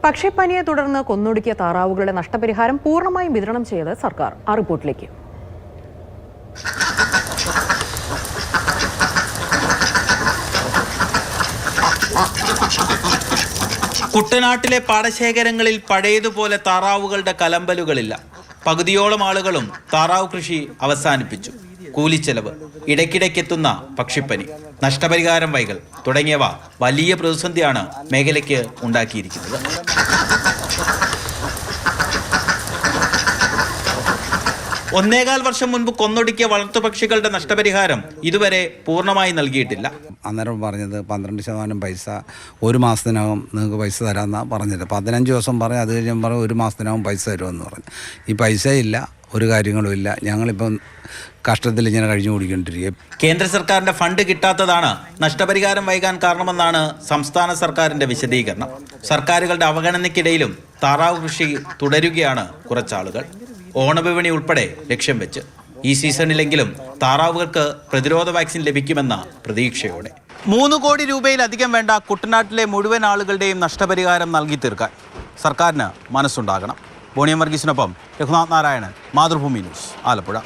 പക്ഷിപ്പനിയെ തുടർന്ന് കൊന്നൊടുക്കിയ താറാവുകളുടെ നഷ്ടപരിഹാരം പൂർണ്ണമായും വിതരണം ചെയ്ത് സർക്കാർ. ആ റിപ്പോർട്ടിലേക്ക്. കുട്ടനാട്ടിലെ പാടശേഖരങ്ങളിൽ പഴയതുപോലെ താറാവുകളുടെ കലമ്പലുകളില്ല. പകുതിയോളം ആളുകളും താറാവ് കൃഷി അവസാനിപ്പിച്ചു. കൂലിച്ചെലവ്, ഇടയ്ക്കിടയ്ക്കെത്തുന്ന പക്ഷിപ്പനി, നഷ്ടപരിഹാരം വൈകൽ തുടങ്ങിയവ വലിയ പ്രതിസന്ധിയാണ് മേഖലയ്ക്ക് ഉണ്ടാക്കിയിരിക്കുന്നത്. ഒന്നേകാൽ വർഷം മുൻപ് കൊന്നൊടുക്കിയ വളർത്തുപക്ഷികളുടെ നഷ്ടപരിഹാരം ഇതുവരെ പൂർണ്ണമായി നൽകിയിട്ടില്ല. അന്നേരം പറഞ്ഞത് 12% പൈസ ഒരു മാസത്തിനകം നിങ്ങൾക്ക് പൈസ തരാമെന്നാണ് പറഞ്ഞത്. 15 ദിവസം പറയും, അത് കഴിഞ്ഞ് പറയും 1 മാസത്തിനകം പൈസ തരുമെന്ന് പറഞ്ഞു. ഈ പൈസയില്ല, ഒരു കാര്യങ്ങളും ഇല്ല. ഞങ്ങളിപ്പം കഷ്ടത്തിൽ ഇങ്ങനെ കഴിഞ്ഞു കൂടിക്കൊണ്ടിരിക്കുക. കേന്ദ്ര സർക്കാരിന്റെ ഫണ്ട് കിട്ടാത്തതാണ് നഷ്ടപരിഹാരം വൈകാൻ കാരണമെന്നാണ് സംസ്ഥാന സർക്കാരിന്റെ വിശദീകരണം. സർക്കാരുകളുടെ അവഗണനയ്ക്കിടയിലും താറാവ് കൃഷി തുടരുകയാണ് കുറച്ചാളുകൾ. ഓണവിപണി ഉൾപ്പെടെ ലക്ഷ്യം വെച്ച് ഈ സീസണിലെങ്കിലും താറാവുകൾക്ക് പ്രതിരോധ വാക്സിൻ ലഭിക്കുമെന്ന പ്രതീക്ഷയോടെ 3 കോടി രൂപയിലധികം വേണ്ട കുട്ടനാട്ടിലെ മുഴുവൻ ആളുകളുടെയും നഷ്ടപരിഹാരം നൽകി തീർക്കാൻ സർക്കാരിന് മനസ്സുണ്ടാകണം. ബോണിയം വർഗീസിനൊപ്പം രഘുനാഥ് നാരായണൻ, മാതൃഭൂമി ന്യൂസ്, ആലപ്പുഴ.